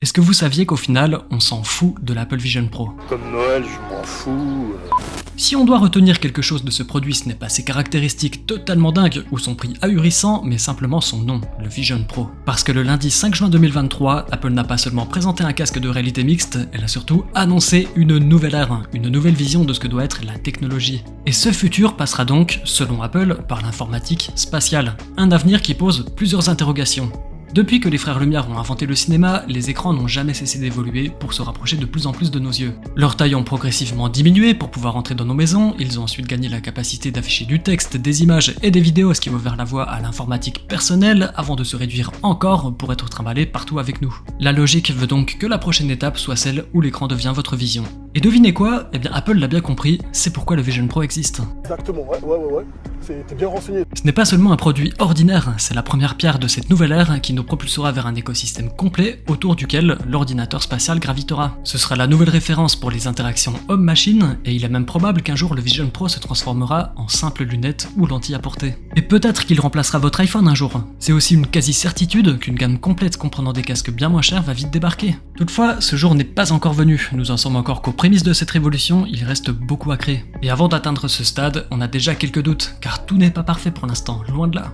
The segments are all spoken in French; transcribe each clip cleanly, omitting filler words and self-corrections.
Est-ce que vous saviez qu'au final, on s'en fout de l'Apple Vision Pro? Comme Noël, je m'en fous. Si on doit retenir quelque chose de ce produit, ce n'est pas ses caractéristiques totalement dingues ou son prix ahurissant, mais simplement son nom, le Vision Pro. Parce que le lundi 5 juin 2023, Apple n'a pas seulement présenté un casque de réalité mixte, elle a surtout annoncé une nouvelle ère, une nouvelle vision de ce que doit être la technologie. Et ce futur passera donc, selon Apple, par l'informatique spatiale. Un avenir qui pose plusieurs interrogations. Depuis que les frères Lumière ont inventé le cinéma, les écrans n'ont jamais cessé d'évoluer pour se rapprocher de plus en plus de nos yeux. Leurs tailles ont progressivement diminué pour pouvoir entrer dans nos maisons, ils ont ensuite gagné la capacité d'afficher du texte, des images et des vidéos, ce qui a ouvert la voie à l'informatique personnelle, avant de se réduire encore pour être trimballé partout avec nous. La logique veut donc que la prochaine étape soit celle où l'écran devient votre vision. Et devinez quoi? Eh bien Apple l'a bien compris, c'est pourquoi le Vision Pro existe. Exactement, ouais. T'es bien renseigné. Ce n'est pas seulement un produit ordinaire, c'est la première pierre de cette nouvelle ère qui nous propulsera vers un écosystème complet autour duquel l'ordinateur spatial gravitera. Ce sera la nouvelle référence pour les interactions homme-machine, et il est même probable qu'un jour le Vision Pro se transformera en simple lunette ou lentille à portée. Et peut-être qu'il remplacera votre iPhone un jour. C'est aussi une quasi-certitude qu'une gamme complète comprenant des casques bien moins chers va vite débarquer. Toutefois, ce jour n'est pas encore venu, nous en sommes encore qu'aux prémices de cette révolution, il reste beaucoup à créer. Et avant d'atteindre ce stade, on a déjà quelques doutes, car tout n'est pas parfait pour l'instant, loin de là.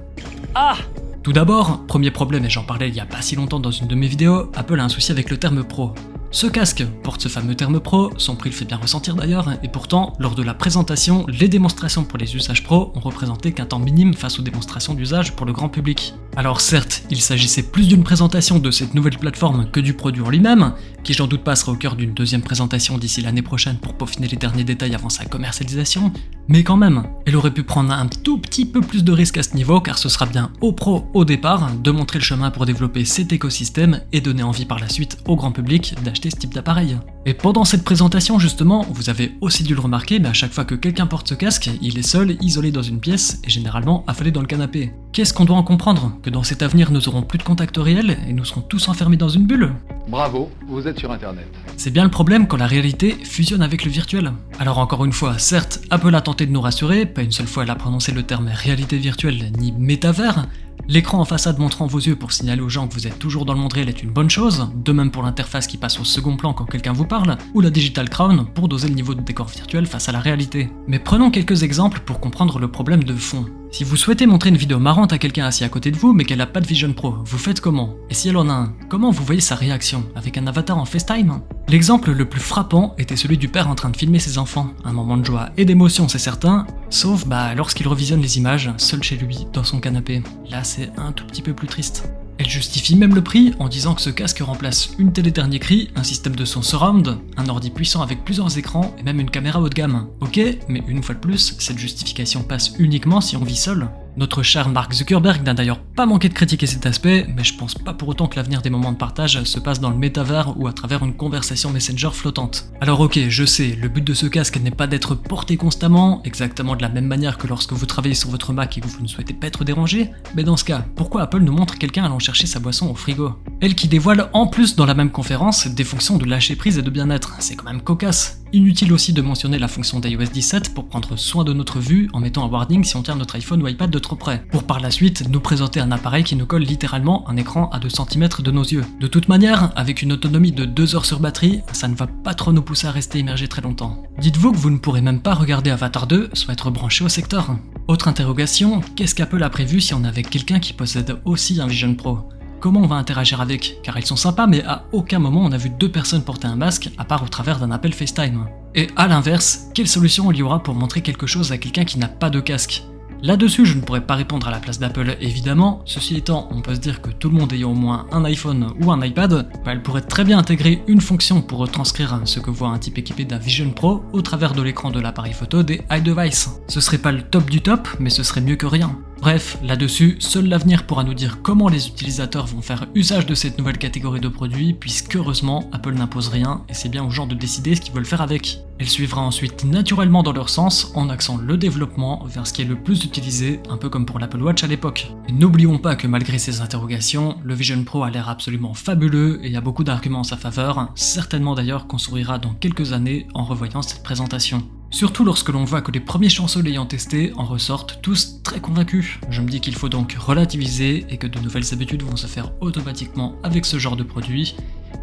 Tout d'abord, premier problème, et j'en parlais il y a pas si longtemps dans une de mes vidéos, Apple a un souci avec le terme pro. Ce casque porte ce fameux terme pro, son prix le fait bien ressentir d'ailleurs, et pourtant, lors de la présentation, les démonstrations pour les usages pro ont représenté qu'un temps minime face aux démonstrations d'usage pour le grand public. Alors certes, il s'agissait plus d'une présentation de cette nouvelle plateforme que du produit en lui-même, qui j'en doute pas sera au cœur d'une deuxième présentation d'ici l'année prochaine pour peaufiner les derniers détails avant sa commercialisation, mais quand même, elle aurait pu prendre un tout petit peu plus de risques à ce niveau car ce sera bien aux pros au départ de montrer le chemin pour développer cet écosystème et donner envie par la suite au grand public d'acheter ce type d'appareil. Et pendant cette présentation justement, vous avez aussi dû le remarquer, mais à chaque fois que quelqu'un porte ce casque, il est seul, isolé dans une pièce et généralement affalé dans le canapé. Qu'est-ce qu'on doit en comprendre? Que dans cet avenir nous aurons plus de contact réel et nous serons tous enfermés dans une bulle? Bravo, vous êtes sur internet. C'est bien le problème quand la réalité fusionne avec le virtuel. Alors encore une fois, certes, Apple a tenté de nous rassurer, pas une seule fois elle a prononcé le terme réalité virtuelle ni métavers. L'écran en façade montrant vos yeux pour signaler aux gens que vous êtes toujours dans le monde réel est une bonne chose, de même pour l'interface qui passe au second plan quand quelqu'un vous parle, ou la Digital Crown pour doser le niveau de décor virtuel face à la réalité. Mais prenons quelques exemples pour comprendre le problème de fond. Si vous souhaitez montrer une vidéo marrante à quelqu'un assis à côté de vous mais qu'elle n'a pas de Vision Pro, vous faites comment? Et si elle en a un, comment vous voyez sa réaction? Avec un avatar en FaceTime? L'exemple le plus frappant était celui du père en train de filmer ses enfants. Un moment de joie et d'émotion c'est certain, sauf lorsqu'il revisionne les images, seul chez lui, dans son canapé. Là c'est un tout petit peu plus triste. Elle justifie même le prix en disant que ce casque remplace une télé dernier cri, un système de son surround, un ordi puissant avec plusieurs écrans et même une caméra haut de gamme. Ok, mais une fois de plus, cette justification passe uniquement si on vit seul. Notre cher Mark Zuckerberg n'a d'ailleurs pas manqué de critiquer cet aspect, mais je pense pas pour autant que l'avenir des moments de partage se passe dans le métavers ou à travers une conversation Messenger flottante. Alors ok, je sais, le but de ce casque n'est pas d'être porté constamment, exactement de la même manière que lorsque vous travaillez sur votre Mac et que vous ne souhaitez pas être dérangé, mais dans ce cas, pourquoi Apple nous montre quelqu'un allant chercher sa boisson au frigo? Elle qui dévoile en plus dans la même conférence des fonctions de lâcher prise et de bien-être, c'est quand même cocasse. Inutile aussi de mentionner la fonction d'iOS 17 pour prendre soin de notre vue en mettant un warning si on tient notre iPhone ou iPad de trop près, pour par la suite nous présenter un appareil qui nous colle littéralement un écran à 2 cm de nos yeux. De toute manière, avec une autonomie de 2 heures sur batterie, ça ne va pas trop nous pousser à rester immergés très longtemps. Dites-vous que vous ne pourrez même pas regarder Avatar 2 soit être branché au secteur. Autre interrogation, qu'est-ce qu'Apple a prévu si on avait quelqu'un qui possède aussi un Vision Pro? Comment on va interagir avec? Car ils sont sympas, mais à aucun moment on a vu 2 personnes porter un masque, à part au travers d'un appel FaceTime. Et à l'inverse, quelle solution il y aura pour montrer quelque chose à quelqu'un qui n'a pas de casque? Là-dessus, je ne pourrais pas répondre à la place d'Apple, évidemment. Ceci étant, on peut se dire que tout le monde ayant au moins un iPhone ou un iPad, elle pourrait très bien intégrer une fonction pour retranscrire ce que voit un type équipé d'un Vision Pro au travers de l'écran de l'appareil photo des iDevice. Ce serait pas le top du top, mais ce serait mieux que rien. Bref, là-dessus, seul l'avenir pourra nous dire comment les utilisateurs vont faire usage de cette nouvelle catégorie de produits, puisque heureusement, Apple n'impose rien et c'est bien aux gens de décider ce qu'ils veulent faire avec. Elle suivra ensuite naturellement dans leur sens en axant le développement vers ce qui est le plus utilisé, un peu comme pour l'Apple Watch à l'époque. Et n'oublions pas que malgré ces interrogations, le Vision Pro a l'air absolument fabuleux et il y a beaucoup d'arguments en sa faveur, certainement d'ailleurs qu'on sourira dans quelques années en revoyant cette présentation. Surtout lorsque l'on voit que les premiers chanceux l'ayant testé en ressortent tous très convaincus. Je me dis qu'il faut donc relativiser et que de nouvelles habitudes vont se faire automatiquement avec ce genre de produit,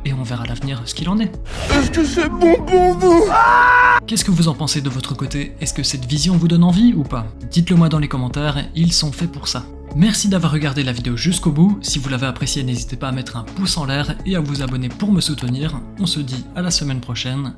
et on verra à l'avenir ce qu'il en est. Est-ce que c'est bon pour vous? Qu'est-ce que vous en pensez de votre côté? Est-ce que cette vision vous donne envie ou pas? Dites-le moi dans les commentaires, ils sont faits pour ça. Merci d'avoir regardé la vidéo jusqu'au bout, si vous l'avez appréciée n'hésitez pas à mettre un pouce en l'air et à vous abonner pour me soutenir. On se dit à la semaine prochaine,